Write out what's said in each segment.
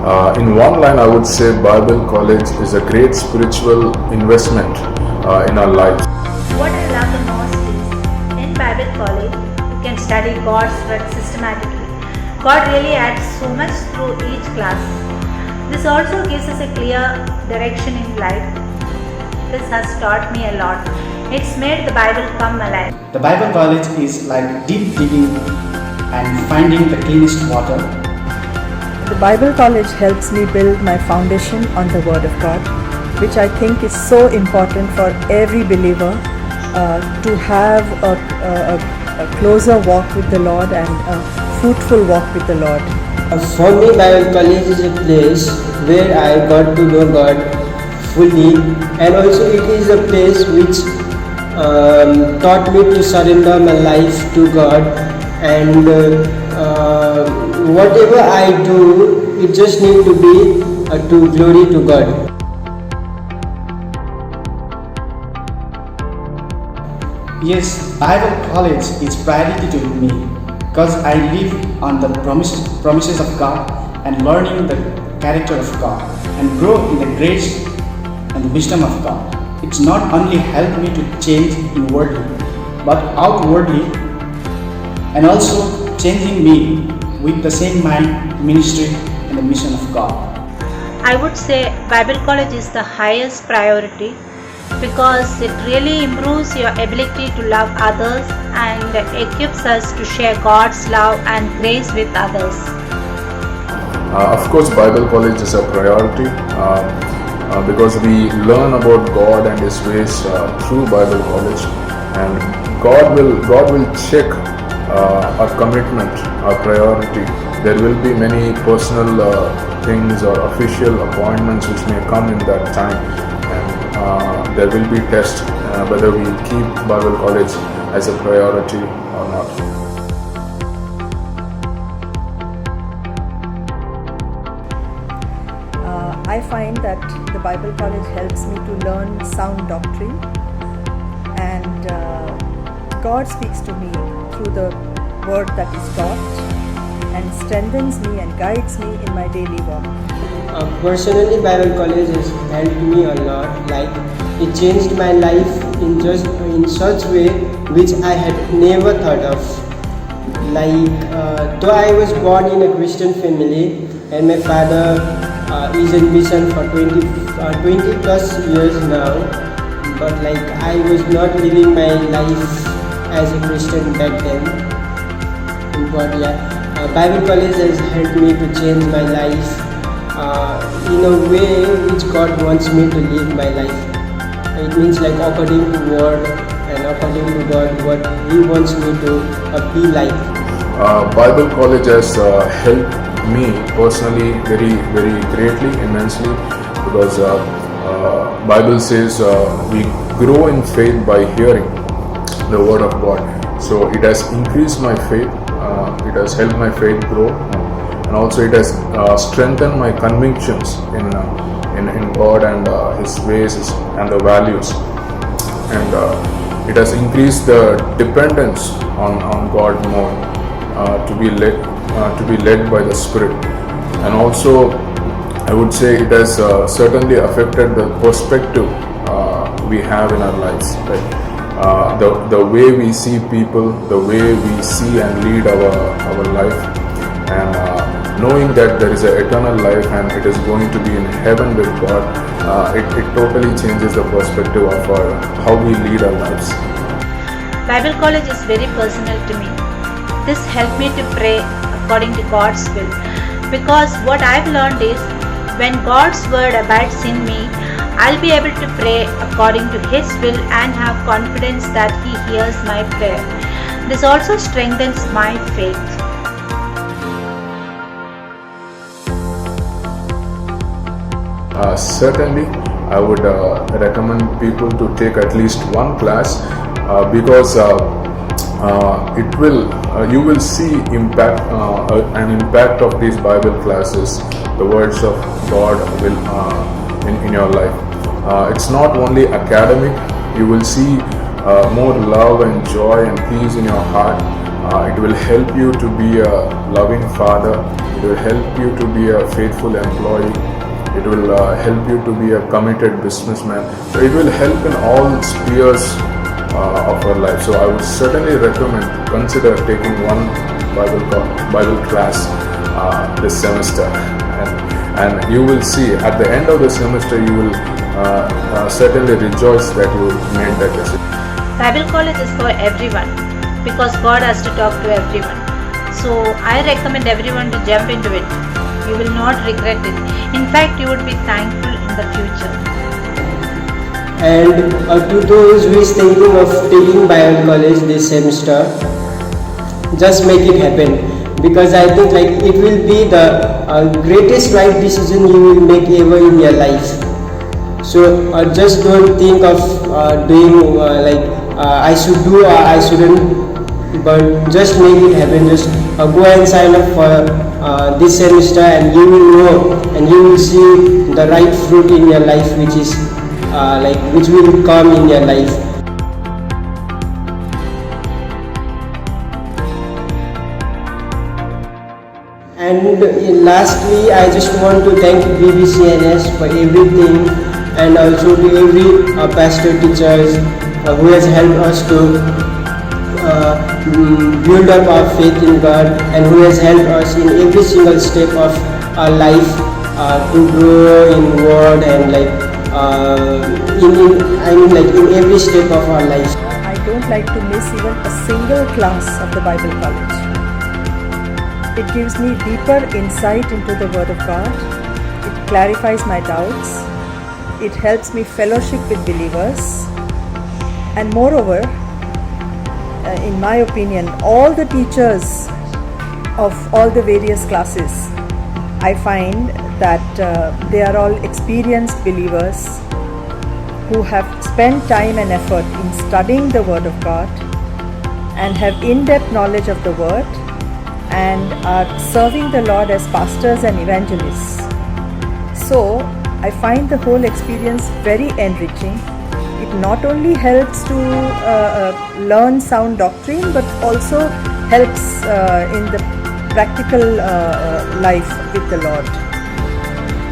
In one line, I would say Bible College is a great spiritual investment in our lives. What I love the most is in Bible College, you can study God's word systematically. God really adds so much through each class. This also gives us a clear direction in life. This has taught me a lot. It's made the Bible come alive. The Bible College is like deep digging and finding the cleanest water. The Bible College helps me build my foundation on the Word of God, which I think is so important for every believer to have a closer walk with the Lord and a fruitful walk with the Lord. For me, Bible College is a place where I got to know God fully, and also it is a place which taught me to surrender my life to God, and whatever I do, it just need to be to glory to God. Yes, Bible College is priority to me because I live on the promises of God and learning the character of God and grow in the grace and the wisdom of God. It's not only helped me to change inwardly but outwardly, and also changing me with the same mind, ministry and the mission of God. I would say Bible College is the highest priority because it really improves your ability to love others and equips us to share God's love and grace with others. Of course, Bible College is a priority because we learn about God and His ways through Bible College, and God will check our commitment, our priority. There will be many personal things or official appointments which may come in that time, and there will be tests whether we keep Bible College as a priority or not. I find that the Bible College helps me to learn sound doctrine, and God speaks to me through the word that is taught and strengthens me and guides me in my daily walk. Personally, Bible College has helped me a lot. Like, it changed my life in such way which I had never thought of. Like, though I was born in a Christian family and my father is in mission for 20 plus years now, but like I was not living my life as a Christian back then. But yeah, Bible College has helped me to change my life in a way which God wants me to live my life. It means like according to Word and according to God, what He wants me to be like. Bible College has helped me personally very greatly, immensely, because Bible says we grow in faith by hearing the Word of God. So it has increased my faith, it has helped my faith grow, and also it has strengthened my convictions in God and His ways and the values, and it has increased the dependence on God more, to be led by the Spirit. And also I would say it has certainly affected the perspective we have in our lives, right? The way we see people, the way we see and lead our life, and knowing that there is an eternal life and it is going to be in heaven with God, it totally changes the perspective of how we lead our lives. Bible College is very personal to me. This helped me to pray according to God's will, because what I've learned is when God's word abides in me, I'll be able to pray according to His will and have confidence that He hears my prayer. This also strengthens my faith. Certainly, I would recommend people to take at least one class because you will see an impact of these Bible classes, the words of God will in your life. It's not only academic. You will see more love and joy and peace in your heart It will help you to be a loving father. It will help you to be a faithful employee. It will help you to be a committed businessman. So it will help in all spheres of our life. So I would certainly recommend consider taking one Bible class this semester, and you will see at the end of the semester you will certainly rejoice that you made that decision. Bible college is for everyone because God has to talk to everyone. So I recommend everyone to jump into it. You will not regret it. In fact, you would be thankful in the future. And to those who is thinking of taking Bible college this semester, just make it happen, because I think like it will be the greatest right decision you will make ever in your life. So just don't think of doing I should do or I shouldn't, but just make it happen. Just go and sign up for this semester, and you will know and you will see the right fruit in your life, which is which will come in your life. And lastly, I just want to thank BBCNS for everything, and also to every pastor teachers who has helped us to build up our faith in God, and who has helped us in every single step of our life to grow in word and in every step of our life. I don't like to miss even a single class of the Bible College. It gives me deeper insight into the Word of God. It clarifies my doubts. It helps me fellowship with believers. And moreover, in my opinion, all the teachers of all the various classes, I find that they are all experienced believers who have spent time and effort in studying the Word of God and have in-depth knowledge of the Word and are serving the Lord as pastors and evangelists. So I find the whole experience very enriching. It not only helps to learn sound doctrine, but also helps in the practical life with the Lord.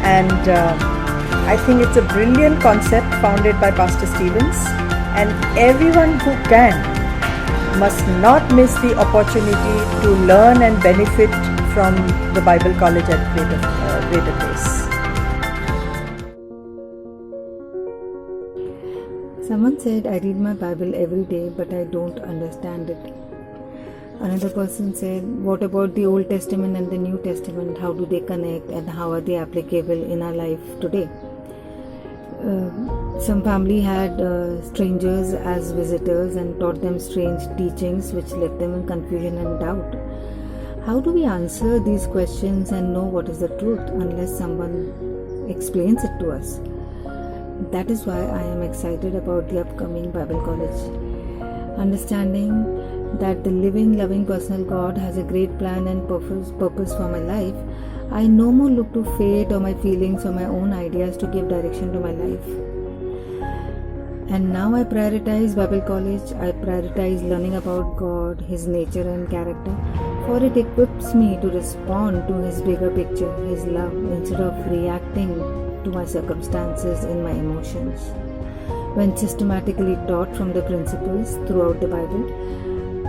And I think it's a brilliant concept founded by Pastor Stevens, and everyone who can must not miss the opportunity to learn and benefit from the Bible College at Greater Place. Someone said, I read my Bible every day, but I don't understand it. Another person said, what about the Old Testament and the New Testament? How do they connect and how are they applicable in our life today? Some family had strangers as visitors and taught them strange teachings which left them in confusion and doubt. How do we answer these questions and know what is the truth unless someone explains it to us? That is why I am excited about the upcoming Bible College. Understanding that the living, loving, personal God has a great plan and purpose for my life, I no more look to fate or my feelings or my own ideas to give direction to my life. And now I prioritize Bible College. I prioritize learning about God, His nature and character, for it equips me to respond to His bigger picture, His love, instead of reacting to my circumstances and my emotions. When systematically taught from the principles throughout the Bible,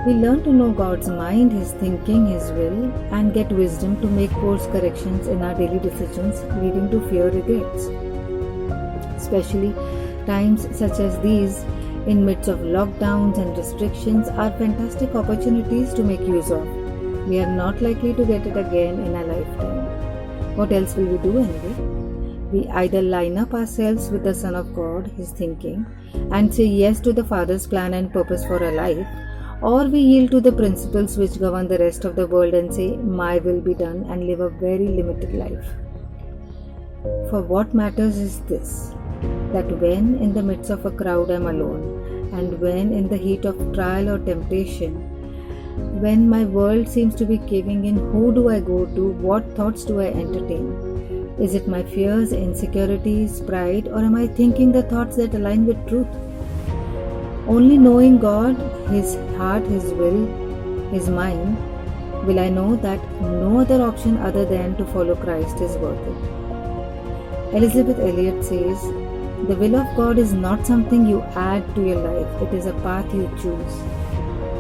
we learn to know God's mind, His thinking, His will, and get wisdom to make course corrections in our daily decisions, leading to fewer regrets. Especially times such as these, in midst of lockdowns and restrictions, are fantastic opportunities to make use of. We are not likely to get it again in our lifetime. What else will we do anyway? We either line up ourselves with the Son of God, His thinking, and say yes to the Father's plan and purpose for our life, or we yield to the principles which govern the rest of the world and say, my will be done, and live a very limited life. For what matters is this, that when in the midst of a crowd I am alone, and when in the heat of trial or temptation, when my world seems to be caving in, who do I go to? What thoughts do I entertain? Is it my fears, insecurities, pride, or am I thinking the thoughts that align with truth? Only knowing God, His heart, His will, His mind, will I know that no other option other than to follow Christ is worth it. Elizabeth Elliot says, the will of God is not something you add to your life, it is a path you choose.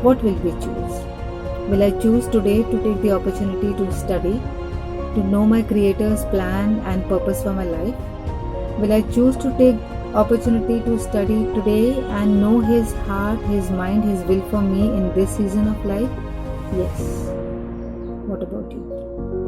What will we choose? Will I choose today to take the opportunity to study, to know my Creator's plan and purpose for my life? Will I choose to take opportunity to study today and know His heart, His mind, His will for me in this season of life? Yes. What about you?